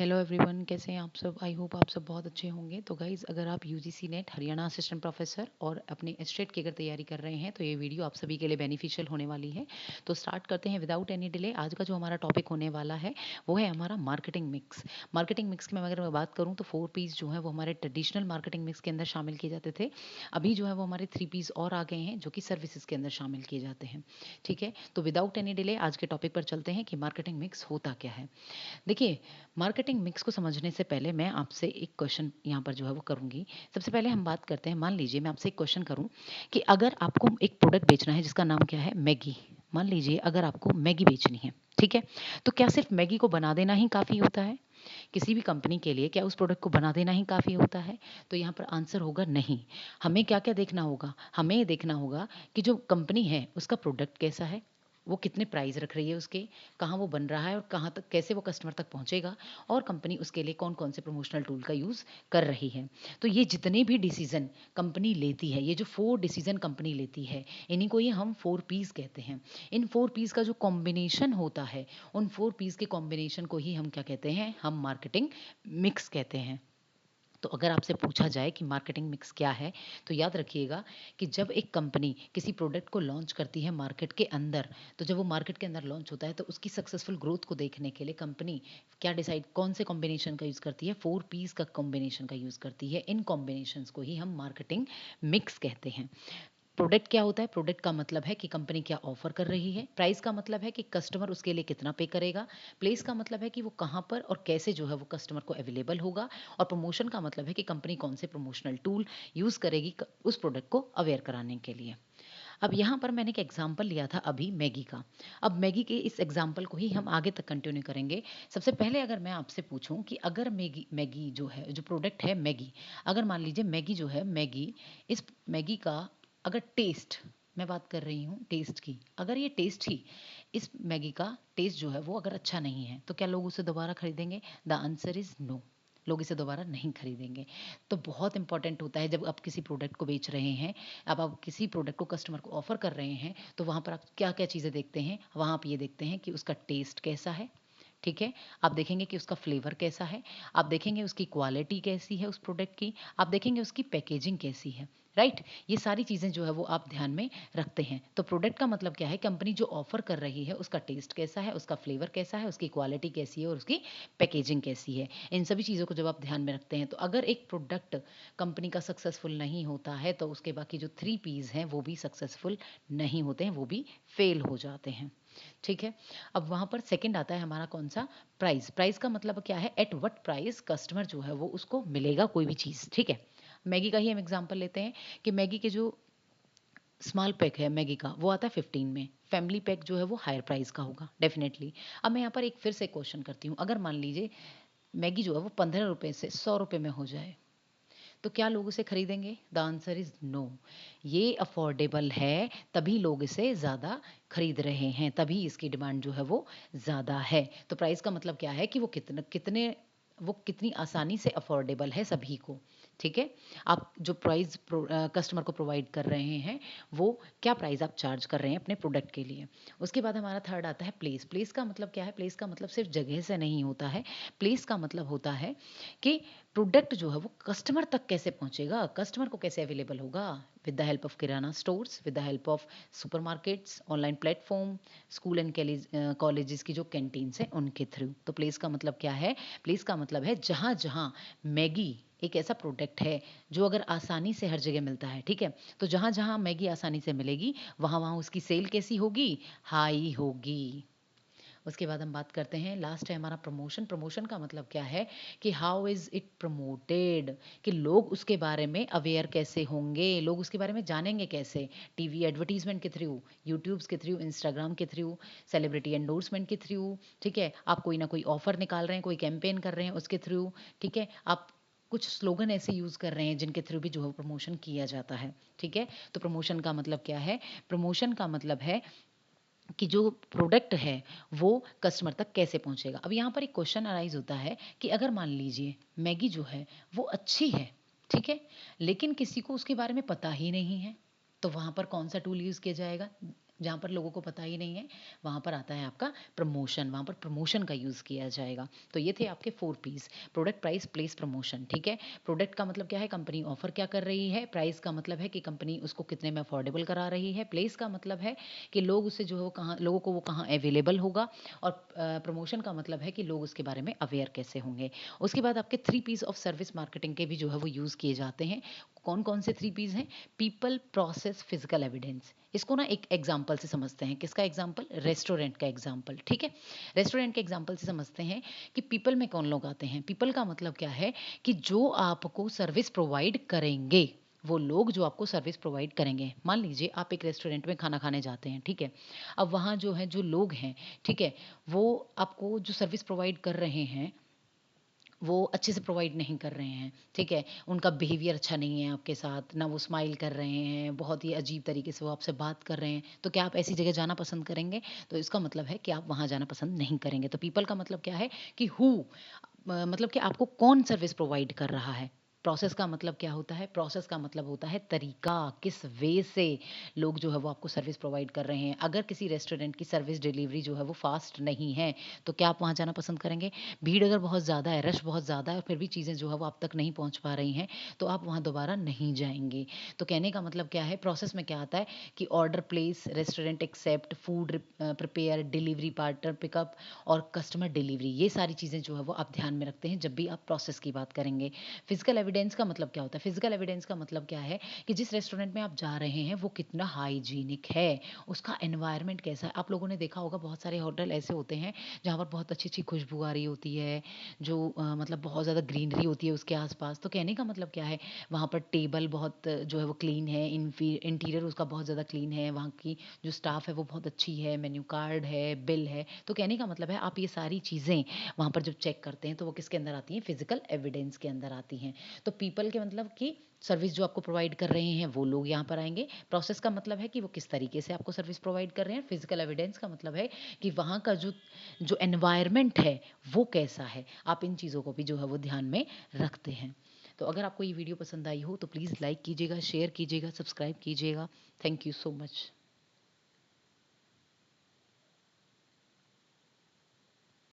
Hello everyone, कैसे हैं आप सब। आई होप आप सब बहुत अच्छे होंगे। तो गाइज़, अगर आप UGC net Haryana assistant professor और अपने एस्टेट की अगर तैयारी कर रहे हैं तो ये वीडियो आप सभी के लिए बेनिफिशियल होने वाली है। तो स्टार्ट करते हैं विदाउट एनी डिले। आज का जो हमारा टॉपिक होने वाला है वो है हमारा मार्केटिंग मिक्स। मार्केटिंग मिक्स की मैं अगर मैं बात करूँ तो 4 पीस जो है वो हमारे ट्रेडिशनल मार्केटिंग मिक्स के अंदर शामिल किए जाते थे। अभी जो है वो हमारे 3 पीस और आ गए हैं जो कि सर्विसेज के अंदर शामिल किए जाते हैं। ठीक है, तो विदाउट एनी डिले आज के टॉपिक पर चलते हैं कि मार्केटिंग मिक्स होता क्या है। देखिए, मार्केटिंग मिक्स को समझने से पहले मैं आपसे एक क्वेश्चन यहाँ पर जो है वो करूँगी। सबसे पहले हम बात करते हैं, मान लीजिए मैं आपसे एक क्वेश्चन करूँ कि अगर आपको एक प्रोडक्ट बेचना है जिसका नाम क्या है, मैगी। मान लीजिए अगर आपको मैगी बेचनी है, ठीक है, तो क्या सिर्फ मैगी को बना देना ही काफ़ी होता है? किसी भी कंपनी के लिए क्या उस प्रोडक्ट को बना देना ही काफ़ी होता है? तो यहाँ पर आंसर होगा नहीं। हमें क्या क्या देखना होगा? हमें ये देखना होगा कि जो कंपनी है उसका प्रोडक्ट कैसा है, वो कितने प्राइस रख रही है उसके, कहाँ वो बन रहा है और कहाँ तक, कैसे वो कस्टमर तक पहुँचेगा, और कंपनी उसके लिए कौन कौन से प्रमोशनल टूल का यूज़ कर रही है। तो ये जितने भी डिसीजन कंपनी लेती है, ये जो 4 डिसीजन कंपनी लेती है, इन्हीं को ये हम 4 पीस कहते हैं। इन 4 पीस का जो कॉम्बिनेशन होता है, उन 4 पीस के कॉम्बिनेशन को ही हम क्या कहते हैं, हम मार्केटिंग मिक्स कहते हैं। तो अगर आपसे पूछा जाए कि मार्केटिंग मिक्स क्या है, तो याद रखिएगा कि जब एक कंपनी किसी प्रोडक्ट को लॉन्च करती है मार्केट के अंदर, तो जब वो मार्केट के अंदर लॉन्च होता है तो उसकी सक्सेसफुल ग्रोथ को देखने के लिए कंपनी क्या डिसाइड, कौन से कॉम्बिनेशन का यूज़ करती है, 4 पीस का कॉम्बिनेशन का यूज़ करती है। इन कॉम्बिनेशंस को ही हम मार्केटिंग मिक्स कहते हैं। प्रोडक्ट क्या होता है? प्रोडक्ट का मतलब है कि कंपनी क्या ऑफर कर रही है। प्राइस का मतलब है कि कस्टमर उसके लिए कितना पे करेगा। प्लेस का मतलब है कि वो कहाँ पर और कैसे जो है वो कस्टमर को अवेलेबल होगा। और प्रमोशन का मतलब है कि कंपनी कौन से प्रमोशनल टूल यूज़ करेगी उस प्रोडक्ट को अवेयर कराने के लिए। अब यहाँ पर मैंने एक एग्जाम्पल लिया था अभी मैगी का। अब मैगी के इस एग्जाम्पल को ही हम आगे तक कंटिन्यू करेंगे। सबसे पहले अगर मैं आपसे पूछूं कि अगर मैगी मैगी जो है, जो प्रोडक्ट है मैगी, अगर मान लीजिए मैगी जो है, मैगी, इस मैगी का अगर टेस्ट, मैं बात कर रही हूँ टेस्ट की, अगर ये टेस्ट ही, इस मैगी का टेस्ट जो है वो अगर अच्छा नहीं है तो क्या लोग उसे दोबारा खरीदेंगे? The answer is no. लोग इसे दोबारा नहीं खरीदेंगे। तो बहुत इंपॉर्टेंट होता है जब आप किसी प्रोडक्ट को बेच रहे हैं, अब आप किसी प्रोडक्ट को कस्टमर को ऑफर कर रहे हैं, तो वहाँ पर आप क्या क्या चीज़ें देखते हैं? वहाँ आप ये देखते हैं कि उसका टेस्ट कैसा है, ठीक है, आप देखेंगे कि उसका फ्लेवर कैसा है, आप देखेंगे उसकी क्वालिटी कैसी है उस प्रोडक्ट की, आप देखेंगे उसकी पैकेजिंग कैसी है। राइट, ये सारी चीज़ें जो है वो आप ध्यान में रखते हैं। तो प्रोडक्ट का मतलब क्या है, कंपनी जो ऑफर कर रही है उसका टेस्ट कैसा है, उसका फ्लेवर कैसा है, उसकी क्वालिटी कैसी है और उसकी पैकेजिंग कैसी है। इन सभी चीज़ों को जब आप ध्यान में रखते हैं, तो अगर एक प्रोडक्ट कंपनी का सक्सेसफुल नहीं होता है तो उसके बाकी जो 3 पीस हैं वो भी सक्सेसफुल नहीं होते हैं, वो भी फेल हो जाते हैं। ठीक है, अब वहाँ पर सेकंड आता है हमारा कौन सा, प्राइस। प्राइस का मतलब क्या है, एट व्हाट प्राइस कस्टमर जो है वो उसको मिलेगा कोई भी चीज़। ठीक है, मैगी का ही हम एग्जांपल लेते हैं कि मैगी के जो स्मॉल पैक है मैगी का वो आता है 15 में, फैमिली पैक जो है वो हायर प्राइस का होगा डेफिनेटली। अब मैं यहाँ पर एक फिर से क्वेश्चन करती हूँ, अगर मान लीजिए मैगी जो है वो 15 रुपये से 100 रुपये में हो जाए, तो क्या लोग इसे खरीदेंगे? The answer is no. ये अफोर्डेबल है, तभी लोग इसे ज़्यादा खरीद रहे हैं, तभी इसकी डिमांड जो है वो ज़्यादा है। तो प्राइस का मतलब क्या है कि वो कितने कितने, वो कितनी आसानी से अफोर्डेबल है सभी को। ठीक है, आप जो प्राइस कस्टमर को प्रोवाइड कर रहे हैं, वो क्या प्राइस आप चार्ज कर रहे हैं अपने प्रोडक्ट के लिए। उसके बाद हमारा थर्ड आता है प्लेस। प्लेस का मतलब क्या है? प्लेस का मतलब सिर्फ जगह से नहीं होता है। प्लेस का मतलब होता है कि प्रोडक्ट जो है वो कस्टमर तक कैसे पहुंचेगा, कस्टमर को कैसे अवेलेबल होगा, with the help of kirana stores, with the help of supermarkets, online platform, school and colleges की जो कैंटीन्स हैं उनके थ्रू। तो प्लेस का मतलब क्या है? प्लेस का मतलब है जहाँ जहाँ मैगी एक ऐसा प्रोडक्ट है जो अगर आसानी से हर जगह मिलता है, ठीक है, तो जहाँ जहाँ मैगी आसानी से मिलेगी वहाँ वहाँ उसकी सेल कैसी होगी? हाई होगी। उसके बाद हम बात करते हैं, लास्ट है हमारा प्रमोशन। प्रमोशन का मतलब क्या है कि हाउ इज़ इट प्रमोटेड, कि लोग उसके बारे में अवेयर कैसे होंगे, लोग उसके बारे में जानेंगे कैसे? टीवी एडवर्टीजमेंट के थ्रू, यूट्यूब्स के थ्रू, इंस्टाग्राम के थ्रू, सेलिब्रिटी एंडोर्समेंट के थ्रू, ठीक है, आप कोई ना कोई ऑफर निकाल रहे हैं, कोई कैंपेन कर रहे हैं उसके थ्रू, ठीक है, आप कुछ स्लोगन ऐसे यूज़ कर रहे हैं जिनके थ्रू भी जो है प्रमोशन किया जाता है। ठीक है, तो प्रमोशन का मतलब क्या है? प्रमोशन का मतलब है कि जो प्रोडक्ट है वो कस्टमर तक कैसे पहुंचेगा। अब यहाँ पर एक क्वेश्चन अराइज होता है कि अगर मान लीजिए मैगी जो है वो अच्छी है, ठीक है, लेकिन किसी को उसके बारे में पता ही नहीं है, तो वहाँ पर कौन सा टूल यूज़ किया जाएगा? जहाँ पर लोगों को पता ही नहीं है, वहाँ पर आता है आपका प्रमोशन, वहाँ पर प्रमोशन का यूज़ किया जाएगा। तो ये थे आपके 4 Ps, product, price, place, promotion. ठीक है, प्रोडक्ट का मतलब क्या है, कंपनी ऑफर क्या कर रही है, प्राइस का मतलब है कि कंपनी उसको कितने में अफोर्डेबल करा रही है, प्लेस का मतलब है कि लोग उससे जो है कहाँ, लोगों को वो कहाँ अवेलेबल होगा, और प्रमोशन का मतलब है कि लोग उसके बारे में अवेयर कैसे होंगे। उसके बाद आपके 3 पीस ऑफ सर्विस मार्केटिंग के भी जो है वो यूज़ किए जाते हैं। कौन कौन से 3 पीस हैं? People, process, physical evidence. इसको ना एक एग्जाम्पल से समझते हैं। किसका एग्जाम्पल? रेस्टोरेंट का एग्जाम्पल। ठीक है, रेस्टोरेंट के एग्जाम्पल से समझते हैं कि पीपल में कौन लोग आते हैं। पीपल का मतलब क्या है कि जो आपको सर्विस प्रोवाइड करेंगे, वो लोग जो आपको सर्विस प्रोवाइड करेंगे। मान लीजिए आप एक रेस्टोरेंट में खाना खाने जाते हैं, ठीक है, अब वहाँ जो है जो लोग हैं, ठीक है, वो आपको जो सर्विस प्रोवाइड कर रहे हैं वो अच्छे से प्रोवाइड नहीं कर रहे हैं। ठीक है, उनका बिहेवियर अच्छा नहीं है आपके साथ, ना वो स्माइल कर रहे हैं, बहुत ही अजीब तरीके से वो आपसे बात कर रहे हैं, तो क्या आप ऐसी जगह जाना पसंद करेंगे? तो इसका मतलब है कि आप वहाँ जाना पसंद नहीं करेंगे। तो पीपल का मतलब क्या है कि मतलब कि आपको कौन सर्विस प्रोवाइड कर रहा है। प्रोसेस का मतलब क्या होता है? प्रोसेस का मतलब होता है तरीका, किस वे से लोग जो है वो आपको सर्विस प्रोवाइड कर रहे हैं। अगर किसी रेस्टोरेंट की सर्विस डिलीवरी जो है वो फास्ट नहीं है, तो क्या आप वहाँ जाना पसंद करेंगे? भीड़ अगर बहुत ज़्यादा है, रश बहुत ज़्यादा है, और फिर भी चीज़ें जो है वो आप तक नहीं पहुँच पा रही हैं, तो आप वहाँ दोबारा नहीं जाएंगे। तो कहने का मतलब क्या है, प्रोसेस में क्या आता है कि order place, restaurant accept, food prepare, delivery partner pickup और कस्टमर डिलीवरी, ये सारी चीज़ें जो है वो आप ध्यान में रखते हैं जब भी आप प्रोसेस की बात करेंगे। फिजिकल एविडेंस का मतलब क्या होता है? फिजिकल एविडेंस का मतलब क्या है कि जिस रेस्टोरेंट में आप जा रहे हैं वो कितना हाइजीनिक है, उसका एनवायरनमेंट कैसा है। आप लोगों ने देखा होगा बहुत सारे होटल ऐसे होते हैं जहाँ पर बहुत अच्छी अच्छी खुशबू आ रही होती है, जो मतलब बहुत ज़्यादा ग्रीनरी होती है उसके आसपास। तो कहने का मतलब क्या है, वहाँ पर टेबल बहुत जो है वो क्लीन है, इंटीरियर उसका बहुत ज़्यादा क्लीन है, वहाँ की जो स्टाफ है वो बहुत अच्छी है, मेन्यू कार्ड है, बिल है। तो कहने का मतलब है आप ये सारी चीज़ें वहाँ पर जब चेक करते हैं तो वो किसके अंदर आती हैं? फिजिकल एविडेंस के अंदर आती हैं। तो पीपल के मतलब कि सर्विस जो आपको प्रोवाइड कर रहे हैं वो लोग यहाँ पर आएंगे। प्रोसेस का मतलब है कि वो किस तरीके से आपको सर्विस प्रोवाइड कर रहे हैं। फिजिकल एविडेंस का मतलब है कि वहाँ का जो जो एनवायरनमेंट है वो कैसा है। आप इन चीज़ों को भी जो है वो ध्यान में रखते हैं। तो अगर आपको ये वीडियो पसंद आई हो तो प्लीज़ लाइक कीजिएगा, शेयर कीजिएगा, सब्सक्राइब कीजिएगा। Thank you so much.